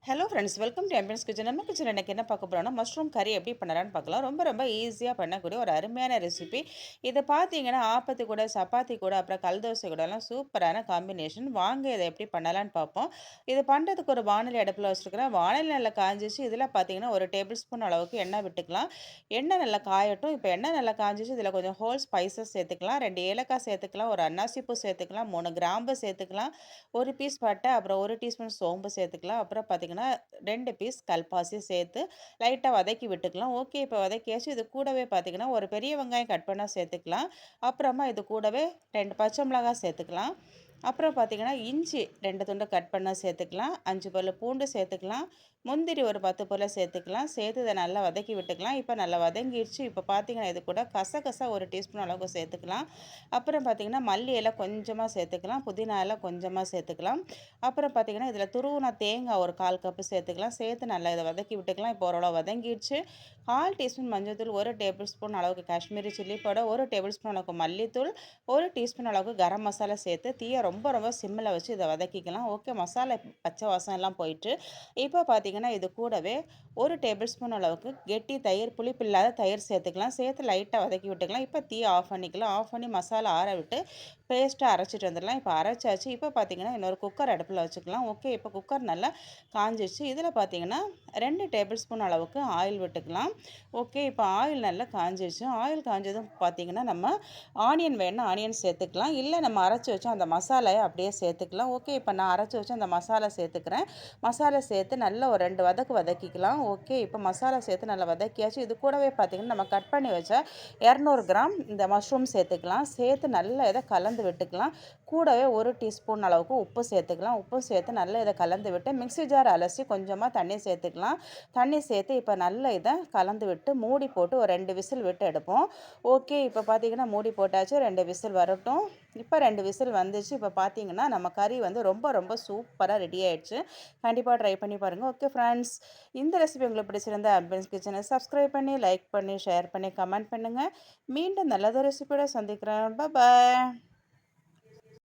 Hello friends, welcome to எம்பியன்ஸ் kitchen. நம்ம kitchen எனக்கு என்ன பார்க்க போகிறோம்னா, மஷ்ரூம் கறி எப்படி பண்ணலான்னு பார்க்கலாம். ரொம்ப ரொம்ப ஈஸியாக பண்ணக்கூடிய ஒரு அருமையான ரெசிபி. இதை பார்த்தீங்கன்னா ஆப்பத்து கூட, சப்பாத்தி கூட, அப்புறம் கல் தோசை கூடலாம் சூப்பரான காம்பினேஷன். வாங்க இதை எப்படி பண்ணலான்னு பார்ப்போம். இது பண்ணுறதுக்கு ஒரு வாணலி அடுப்பில் வச்சுருக்கிறேன். வாணலி நல்லா காஞ்சிச்சு. இதில் பார்த்தீங்கன்னா ஒரு டேபிள் ஸ்பூன் அளவுக்கு எண்ணெய் விட்டுக்கலாம். எண்ணெய் நல்லா காயட்டும். இப்போ எண்ணெய் நல்லா காஞ்சிச்சு. இதில் கொஞ்சம் ஹோல் ஸ்பைசஸ் சேர்த்துக்கலாம். 2 ஏலக்காய் சேர்த்துக்கலாம், ஒரு அன்னாசி பூ சேர்த்துக்கலாம், 3 கிராம்பு சேர்த்துக்கலாம், ஒரு பீஸ் பட்டை, அப்புறம் 1 டீஸ்பூன் சோம்பு சேர்த்துக்கலாம். அப்புறம் பார்த்தீங்கன்னா 2 பீஸ் கல்பாசி சேர்த்து லைட்டாக வதக்கி விட்டுக்கலாம். ஓகே, இப்போ வதக்கியாச்சு. இது கூடவே பார்த்தீங்கன்னா ஒரு பெரிய வெங்காயம் கட் பண்ணால் சேர்த்துக்கலாம். அப்புறமா இது கூடவே 2 பச்சை மிளகாய் சேர்த்துக்கலாம். அப்புறம் பார்த்தீங்கன்னா இஞ்சி 2 துண்டு கட் பண்ண சேர்த்துக்கலாம். 5 பல்லு பூண்டு சேர்த்துக்கலாம். முந்திரி ஒரு 10 போல் சேர்த்துக்கலாம். சேர்த்து இதை நல்லா வதக்கி விட்டுக்கலாம். இப்போ நல்லா வதங்கிடுச்சு. இப்போ பார்த்தீங்கன்னா இது கூட கசகசா 1 டீஸ்பூன் அளவுக்கு சேர்த்துக்கலாம். அப்புறம் பார்த்தீங்கன்னா மல்லி இலை கொஞ்சமாக சேர்த்துக்கலாம். புதினா இலை கொஞ்சமாக சேர்த்துக்கலாம். அப்புறம் பார்த்தீங்கன்னா இதில் துருவின தேங்காய் ஒரு 1/4 கப்பு சேர்த்துக்கலாம். சேர்த்து நல்லா இதை வதக்கி விட்டுக்கலாம். இப்போ ஓரளவு வதங்கிடுச்சு. 1/4 டீஸ்பூன் மஞ்சள்தூள், 1 டேபிள் ஸ்பூன் அளவுக்கு Kashmiri chilli powder, 1 table spoon அளவுக்கு மல்லித்தூள், 1 டீஸ்பூன் அளவுக்கு கரம் மசாலா சேர்த்து தீயை ரொம்ப ரொம்ப சிம்மில் வச்சு இதை வதக்கிக்கலாம். ஓகே, மசாலா பச்சை வாசம் எல்லாம் போயிட்டு இப்போ பார்த்தீங்கன்னா இது கூடவே 1 டேபிள் ஸ்பூன் அளவுக்கு கெட்டி தயிர், புளிப்பில்லாத தயிர் சேர்த்துக்கலாம். சேர்த்து லைட்டாக வதக்கி விட்டுக்கலாம். இப்போ தீயை ஆஃப் பண்ணிக்கலாம். ஆஃப் பண்ணி மசாலா ஆற விட்டு பேஸ்ட்டாக அரைச்சிட்டு வந்துடலாம். இப்போ அரைச்சாச்சு. இப்போ பார்த்தீங்கன்னா இன்னொரு குக்கர் அடுப்பில் வச்சுக்கலாம். ஓகே, இப்போ குக்கர் நல்லா காஞ்சிச்சு. இதில் பார்த்தீங்கன்னா 2 டேபிள் ஸ்பூன் அளவுக்கு ஆயில் விட்டுக்கலாம். ஓகே, இப்போ ஆயில் நல்லா காஞ்சிச்சு. ஆயில் காஞ்சதும் பார்த்தீங்கன்னா நம்ம ஆனியன் வேணும்னா ஆனியன் சேர்த்துக்கலாம். இல்லை நம்ம அரைச்சி வச்சோம் அந்த மசாலையை அப்படியே சேர்த்துக்கலாம். ஓகே, இப்போ நான் அரைச்சி வச்சு அந்த மசாலா சேர்த்துக்கிறேன். மசாலா சேர்த்து நல்லா ஒரு 2 வதக்கிக்கலாம். ஓகே, இப்போ மசாலா சேர்த்து நல்லா வதக்கியாச்சு. இது கூடவே பார்த்தீங்கன்னா நம்ம கட் பண்ணி வச்ச 200 கிராம் இந்த மஷ்ரூம் சேர்த்துக்கலாம். சேர்த்து நல்லா இதை கலந்து விட்டுக்கலாம். கூடவே 1 டீஸ்பூன் அளவுக்கு உப்பு சேர்த்துக்கலாம். உப்பு சேர்த்து நல்லா இதை கலந்து விட்டு மிக்ஸி ஜார் அலசி கொஞ்சமாக தண்ணி சேர்த்துக்கலாம். தண்ணி சேர்த்து இப்போ நல்லா இதை கலந்து விட்டு மூடி போட்டு ஒரு 2 விசில் விட்டு எடுப்போம். ஓகே, இப்போ பார்த்தீங்கன்னா மூடி போட்டாச்சு. 2 விசில் வரட்டும். இப்போ 2 விசில் வந்துச்சு. இப்போ பார்த்தீங்கன்னா நம்ம கறி வந்து ரொம்ப ரொம்ப சூப்பராக ரெடி ஆயிடுச்சு. கண்டிப்பாக ட்ரை பண்ணி பாருங்கள். ஓகே ஃப்ரெண்ட்ஸ், இந்த ரெசிபி உங்களுக்கு பிடிச்சிருந்தா அட்வென்ஸ் கிச்சனை சப்ஸ்கிரைப் பண்ணி, லைக் பண்ணி, ஷேர் பண்ணி, கமெண்ட் பண்ணுங்கள். மீண்டும் நல்லதொரு ரெசிபியோட சந்திக்கிறேன். பாய்.